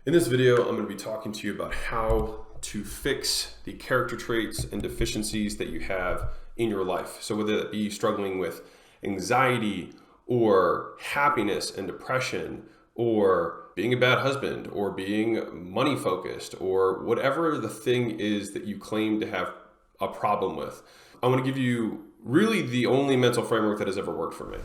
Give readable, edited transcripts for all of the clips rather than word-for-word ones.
In this video, I'm going to be talking to you about how to fix the character traits and deficiencies that you have in your life. So whether that be struggling with anxiety or happiness and depression, or being a bad husband, or being money focused, or whatever the thing is that you claim to have a problem with. I want to give you really the only mental framework that has ever worked for me.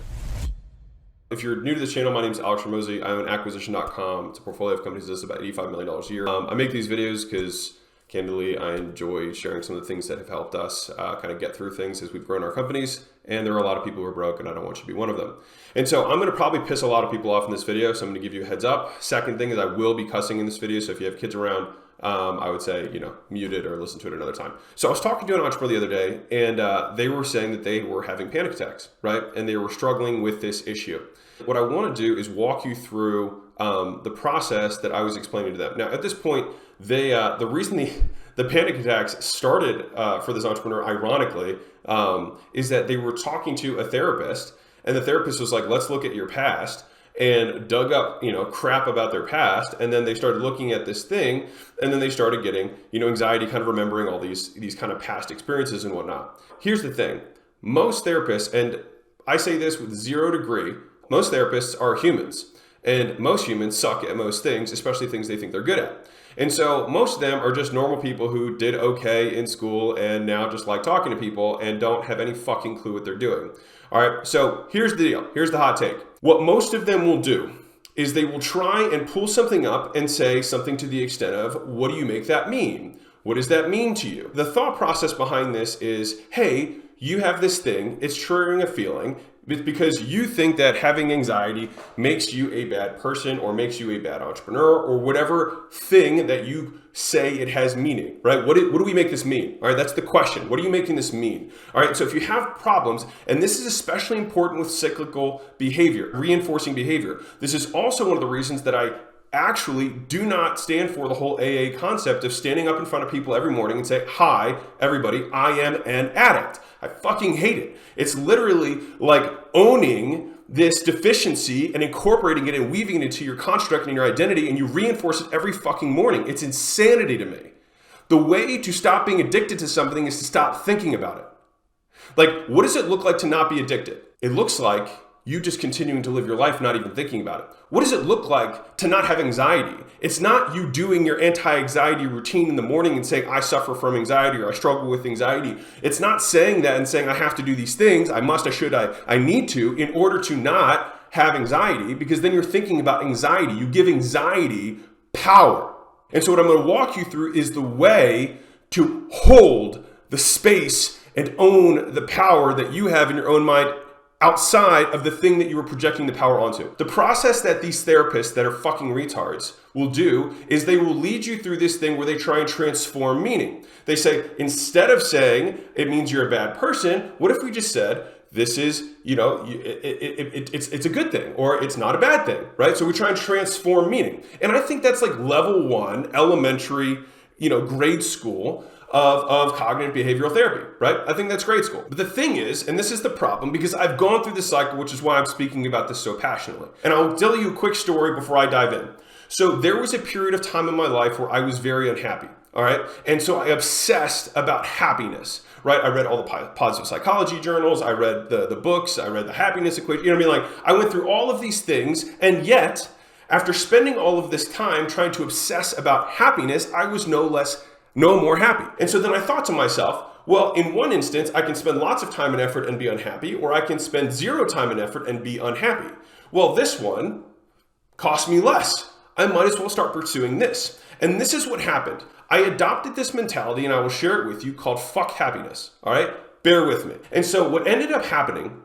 If you're new to this channel, my name is Alex Ramosi. I own Acquisition.com. It's a portfolio of companies that does about $85 million a year. I make these videos because, candidly, I enjoy sharing some of the things that have helped us kind of get through things as we've grown our companies. And there are a lot of people who are broke, and I don't want you to be one of them. And so I'm going to probably piss a lot of people off in this video, so I'm going to give you a heads up. Second thing is I will be cussing in this video, so if you have kids around, I would say, mute it or listen to it another time. So I was talking to an entrepreneur the other day, and they were saying that they were having panic attacks, right? And they were struggling with this issue. What I want to do is walk you through the process that I was explaining to them. Now, at this point, the reason the panic attacks started for this entrepreneur, ironically, is that they were talking to a therapist, and the therapist was like, let's look at your past, and dug up, crap about their past. And then they started looking at this thing, and then they started getting, anxiety, kind of remembering all these kind of past experiences and whatnot. Here's the thing. Most therapists, and I say this with 0 degree, most therapists are humans, and most humans suck at most things, especially things they think they're good at. And so most of them are just normal people who did okay in school and now just like talking to people and don't have any fucking clue what they're doing. All right, so here's the deal. Here's the hot take. What most of them will do is they will try and pull something up and say something to the extent of, what do you make that mean? What does that mean to you? The thought process behind this is, hey, you have this thing, it's triggering a feeling. It's because you think that having anxiety makes you a bad person or makes you a bad entrepreneur or whatever thing that you say it has meaning, right? What do we make this mean? All right, that's the question. What are you making this mean? All right, so if you have problems, and this is especially important with cyclical behavior, reinforcing behavior. This is also one of the reasons that I actually do not stand for the whole AA concept of standing up in front of people every morning and say, hi, everybody, I am an addict. I fucking hate it. It's literally like owning this deficiency and incorporating it and weaving it into your construct and your identity, and you reinforce it every fucking morning. It's insanity to me. The way to stop being addicted to something is to stop thinking about it. Like, what does it look like to not be addicted? It looks like you just continuing to live your life, not even thinking about it. What does it look like to not have anxiety? It's not you doing your anti-anxiety routine in the morning and saying, I suffer from anxiety or I struggle with anxiety. It's not saying that and saying, I have to do these things. I must, I should, I need to in order to not have anxiety, because then you're thinking about anxiety. You give anxiety power. And so what I'm going to walk you through is the way to hold the space and own the power that you have in your own mind outside of the thing that you were projecting the power onto. The process that these therapists that are fucking retards will do is they will lead you through this thing where they try and transform meaning. They say, instead of saying it means you're a bad person, what if we just said, this is, it's a good thing, or it's not a bad thing, right? So we try and transform meaning. And I think that's like level 1, elementary, grade school of cognitive behavioral therapy, right? I think that's grade school. But the thing is, and this is the problem, because I've gone through this cycle, which is why I'm speaking about this so passionately. And I'll tell you a quick story before I dive in. So there was a period of time in my life where I was very unhappy, all right? And so I obsessed about happiness, right? I read all the positive psychology journals, I read the books, I read the happiness equation, you know what I mean? Like, I went through all of these things, and yet, after spending all of this time trying to obsess about happiness, I was no more happy. And so then I thought to myself, well, in one instance, I can spend lots of time and effort and be unhappy, or I can spend 0 time and effort and be unhappy. Well, this one cost me less. I might as well start pursuing this. And this is what happened. I adopted this mentality, and I will share it with you, called fuck happiness. All right? Bear with me. And so what ended up happening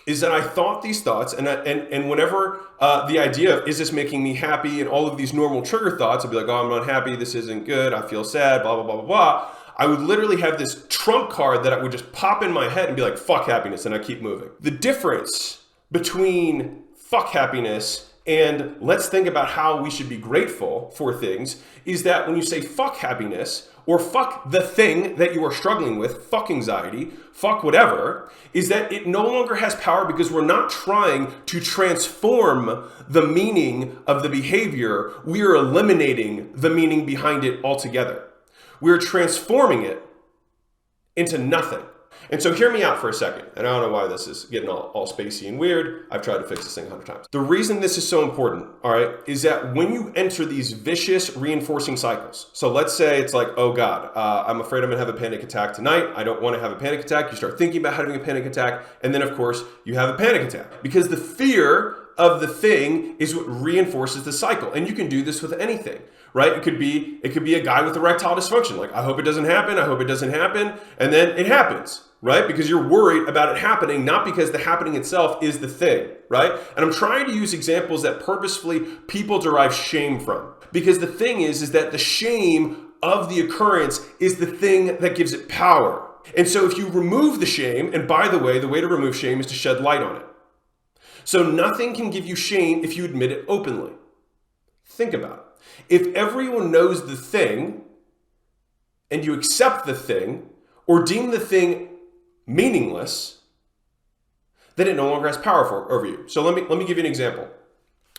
is that I thought these thoughts, and whenever the idea of, is this making me happy, and all of these normal trigger thoughts, I'd be like, oh, I'm not happy, this isn't good, I feel sad, blah, blah, blah, blah, blah. I would literally have this trump card that I would just pop in my head and be like, fuck happiness, and I keep moving. The difference between fuck happiness and let's think about how we should be grateful for things, is that when you say fuck happiness, or fuck the thing that you are struggling with, fuck anxiety, fuck whatever, is that it no longer has power because we're not trying to transform the meaning of the behavior. We are eliminating the meaning behind it altogether. We're transforming it into nothing. And so hear me out for a second. And I don't know why this is getting all spacey and weird. I've tried to fix this thing 100 times. The reason this is so important, all right, is that when you enter these vicious reinforcing cycles, so let's say it's like, oh God, I'm afraid I'm gonna have a panic attack tonight. I don't wanna have a panic attack. You start thinking about having a panic attack. And then of course you have a panic attack because the fear of the thing is what reinforces the cycle. And you can do this with anything, right? It could be a guy with erectile dysfunction. Like, I hope it doesn't happen. I hope it doesn't happen. And then it happens, right? Because you're worried about it happening, not because the happening itself is the thing, right? And I'm trying to use examples that purposefully people derive shame from. Because the thing is that the shame of the occurrence is the thing that gives it power. And so if you remove the shame, and by the way to remove shame is to shed light on it. So nothing can give you shame if you admit it openly. Think about it. If everyone knows the thing, and you accept the thing, or deem the thing meaningless, then it no longer has power over you. So let me give you an example.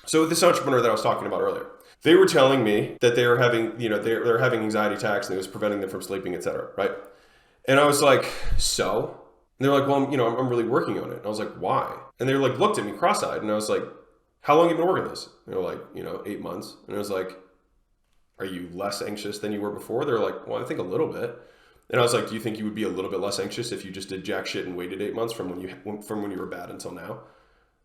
So this entrepreneur that I was talking about earlier, they were telling me that they were having, they're having anxiety attacks and it was preventing them from sleeping, etc. Right? And I was like, so? And they're like, well, I'm really working on it. And I was like, why? And they looked at me cross-eyed and I was like, how long have you been working on this? And they're like, 8 months. And I was like, are you less anxious than you were before? They're like, well, I think a little bit. And I was like, do you think you would be a little bit less anxious if you just did jack shit and waited 8 months from when you were bad until now?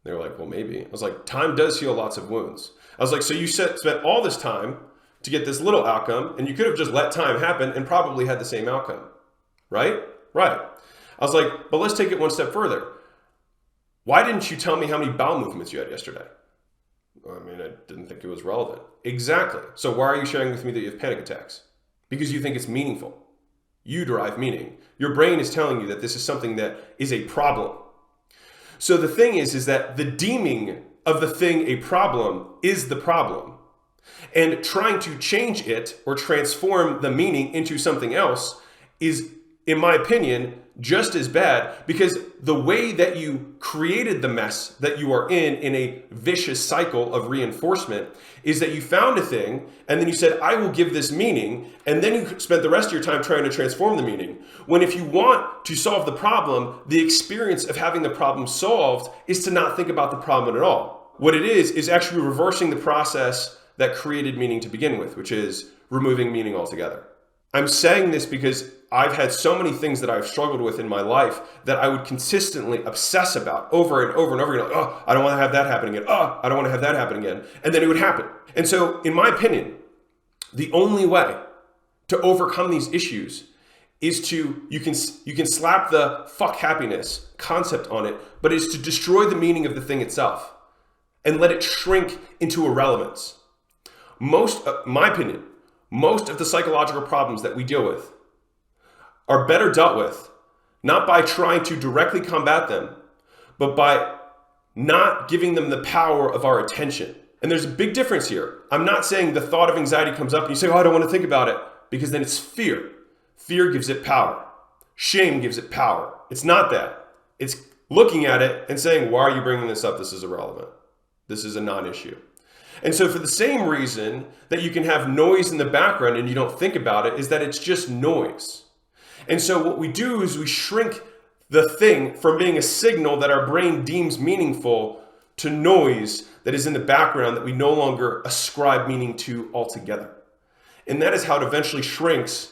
They were like, well, maybe. I was like, time does heal lots of wounds. I was like, so you spent all this time to get this little outcome, and you could have just let time happen and probably had the same outcome, right? Right. I was like, but let's take it one step further. Why didn't you tell me how many bowel movements you had yesterday? I mean, I didn't think it was relevant. Exactly. So why are you sharing with me that you have panic attacks? Because you think it's meaningful. You derive meaning. Your brain is telling you that this is something that is a problem. So the thing is that the deeming of the thing a problem is the problem. And trying to change it or transform the meaning into something else is, in my opinion, just as bad, because the way that you created the mess that you are in a vicious cycle of reinforcement is that you found a thing and then you said, I will give this meaning, and then you spent the rest of your time trying to transform the meaning. When if you want to solve the problem, the experience of having the problem solved is to not think about the problem at all. What it is actually reversing the process that created meaning to begin with, which is removing meaning altogether. I'm saying this because I've had so many things that I've struggled with in my life that I would consistently obsess about over and over and over again. Like, oh, I don't want to have that happen again. Oh, I don't want to have that happen again. And then it would happen. And so, in my opinion, the only way to overcome these issues is you can slap the fuck happiness concept on it, but it's to destroy the meaning of the thing itself and let it shrink into irrelevance. My opinion, most of the psychological problems that we deal with are better dealt with, not by trying to directly combat them, but by not giving them the power of our attention. And there's a big difference here. I'm not saying the thought of anxiety comes up and you say, oh, I don't want to think about it, because then it's fear. Fear gives it power. Shame gives it power. It's not that. It's looking at it and saying, why are you bringing this up? This is irrelevant. This is a non-issue. And so for the same reason that you can have noise in the background and you don't think about it, is that it's just noise. And so what we do is we shrink the thing from being a signal that our brain deems meaningful to noise that is in the background that we no longer ascribe meaning to altogether. And that is how it eventually shrinks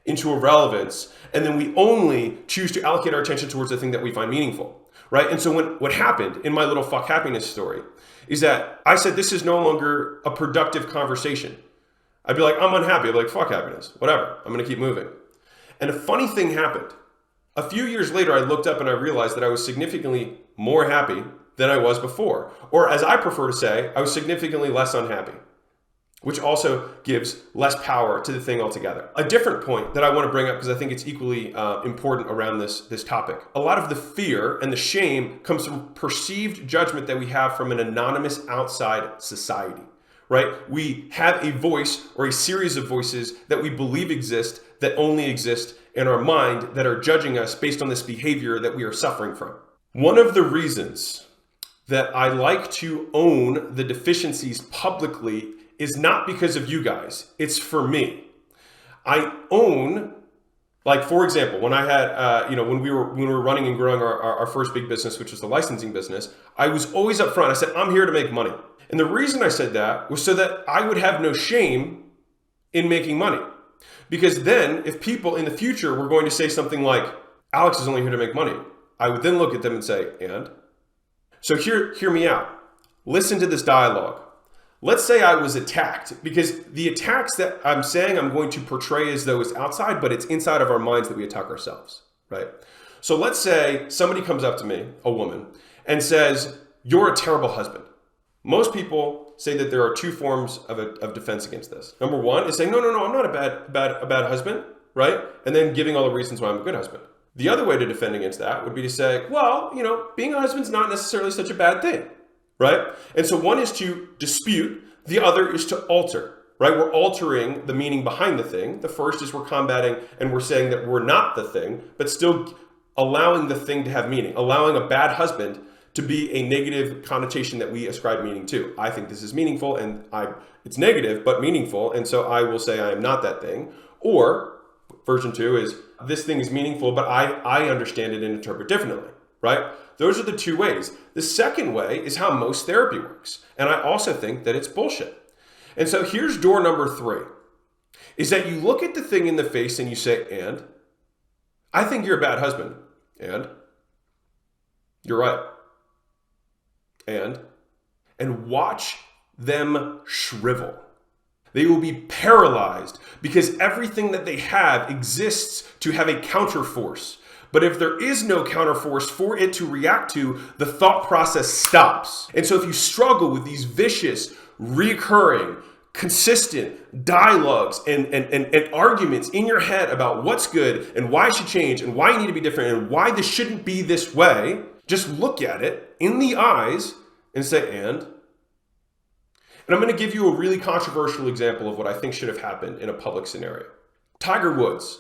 into irrelevance. And then we only choose to allocate our attention towards the thing that we find meaningful, right? And so what happened in my little fuck happiness story is that I said, this is no longer a productive conversation. I'd be like, I'm unhappy. I'd be like, fuck happiness, whatever. I'm going to keep moving. And a funny thing happened. A few years later, I looked up and I realized that I was significantly more happy than I was before. Or as I prefer to say, I was significantly less unhappy. which also gives less power to the thing altogether. A different point that I want to bring up, because I think it's equally important around this topic. A lot of the fear and the shame comes from perceived judgment that we have from an anonymous outside society, right? We have a voice or a series of voices that we believe exist that only exist in our mind that are judging us based on this behavior that we are suffering from. One of the reasons that I like to own the deficiencies publicly is not because of you guys, it's for me. I own, like for example, when I had, when we were running and growing our first big business, which was the licensing business, I was always upfront. I said, I'm here to make money. And the reason I said that was so that I would have no shame in making money. Because then if people in the future were going to say something like, Alex is only here to make money, I would then look at them and say, and? So hear me out. Listen to this dialogue. Let's say I was attacked, because the attacks that I'm saying I'm going to portray as though it's outside, but it's inside of our minds that we attack ourselves, right? So let's say somebody comes up to me, a woman, and says, you're a terrible husband. Most people say that there are two forms of defense against this. Number one is saying, no, I'm not a bad husband, right? And then giving all the reasons why I'm a good husband. The other way to defend against that would be to say, well, being a husband's not necessarily such a bad thing, right? And so one is to dispute, the other is to alter, right? We're altering the meaning behind the thing. The first is we're combating and we're saying that we're not the thing, but still allowing the thing to have meaning, allowing a bad husband to be a negative connotation that we ascribe meaning to. I think this is meaningful and it's negative, but meaningful. And so I will say I am not that thing. Or version two is this thing is meaningful, but I understand it and interpret differently, right? Those are the two ways. The second way is how most therapy works. And I also think that it's bullshit. And so here's door number 3, is that you look at the thing in the face and you say, and? I think you're a bad husband. And? You're right. And watch them shrivel. They will be paralyzed because everything that they have exists to have a counterforce. But if there is no counterforce for it to react to, the thought process stops. And so if you struggle with these vicious, recurring, consistent dialogues and arguments in your head about what's good and why it should change and why you need to be different and why this shouldn't be this way, just look at it in the eyes and say, and I'm going to give you a really controversial example of what I think should have happened in a public scenario. Tiger Woods,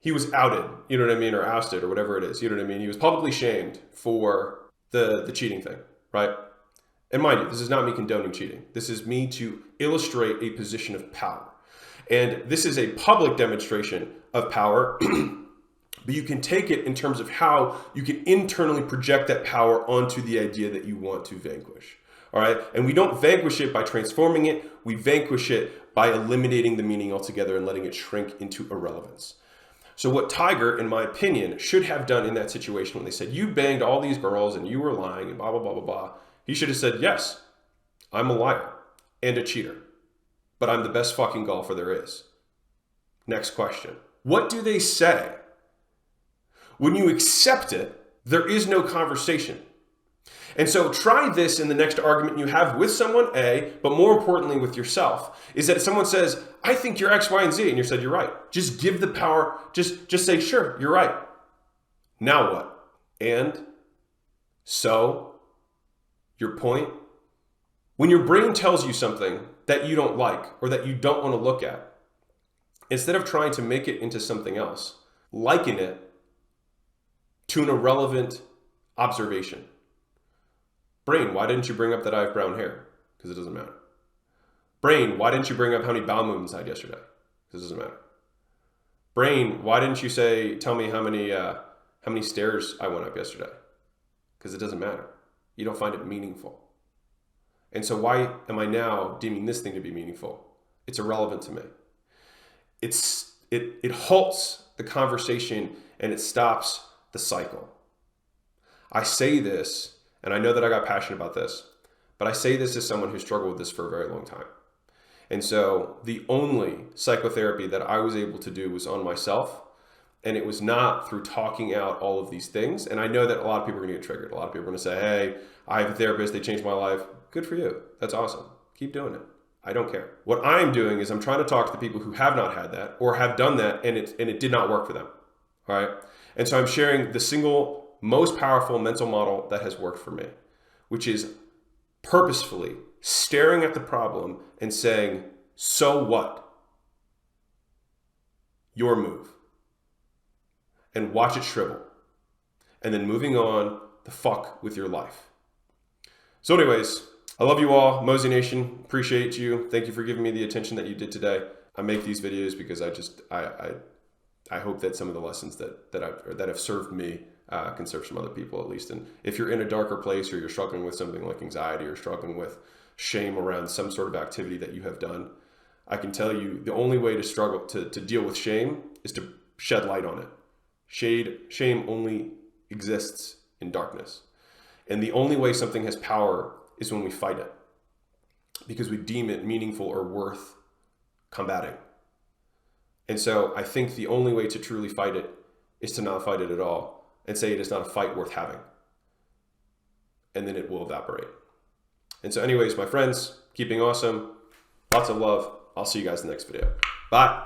he was outed, you know what I mean, or ousted or whatever it is, you know what I mean? He was publicly shamed for the cheating thing, right? And mind you, this is not me condoning cheating. This is me to illustrate a position of power. And this is a public demonstration of power, but you can take it in terms of how you can internally project that power onto the idea that you want to vanquish. All right. And we don't vanquish it by transforming it. We vanquish it by eliminating the meaning altogether and letting it shrink into irrelevance. So what Tiger, in my opinion, should have done in that situation when they said, you banged all these girls and you were lying and blah, blah, blah, blah, blah. He should have said, yes, I'm a liar and a cheater, but I'm the best fucking golfer there is. Next question. What do they say? When you accept it, there is no conversation. And so try this in the next argument you have with someone, A, but more importantly with yourself, is that if someone says, I think you're X, Y, and Z, and you said, you're right. Just give the power, just say, sure, you're right. Now what? And? So? Your point? When your brain tells you something that you don't like or that you don't want to look at, instead of trying to make it into something else, liken it to an irrelevant observation. Brain, why didn't you bring up that I have brown hair? Because it doesn't matter. Brain, why didn't you bring up how many bowel movements I had yesterday? Because it doesn't matter. Brain, why didn't you tell me how many stairs I went up yesterday? Because it doesn't matter. You don't find it meaningful. And so why am I now deeming this thing to be meaningful? It's irrelevant to me. It halts the conversation and it stops the cycle. I say this, and I know that I got passionate about this, but I say this as someone who struggled with this for a very long time. And so the only psychotherapy that I was able to do was on myself. And it was not through talking out all of these things. And I know that a lot of people are going to get triggered. A lot of people are going to say, hey, I have a therapist. They changed my life. Good for you. That's awesome. Keep doing it. I don't care. What I'm doing is I'm trying to talk to the people who have not had that or have done that and it did not work for them. All right. And so I'm sharing the single most powerful mental model that has worked for me, which is purposefully staring at the problem and saying, so what? Your move. And watch it shrivel. And then moving on the fuck with your life. So anyways, I love you all. Mosey Nation, appreciate you. Thank you for giving me the attention that you did today. I make these videos because I hope that some of the lessons that have served me can serve some other people at least. And if you're in a darker place or you're struggling with something like anxiety or struggling with shame around some sort of activity that you have done, I can tell you the only way to deal with shame is to shed light on it. Shame only exists in darkness. And the only way something has power is when we fight it, because we deem it meaningful or worth combating. And so I think the only way to truly fight it is to not fight it at all and say it is not a fight worth having. And then it will evaporate. And so anyways, my friends, keeping awesome. Lots of love. I'll see you guys in the next video. Bye.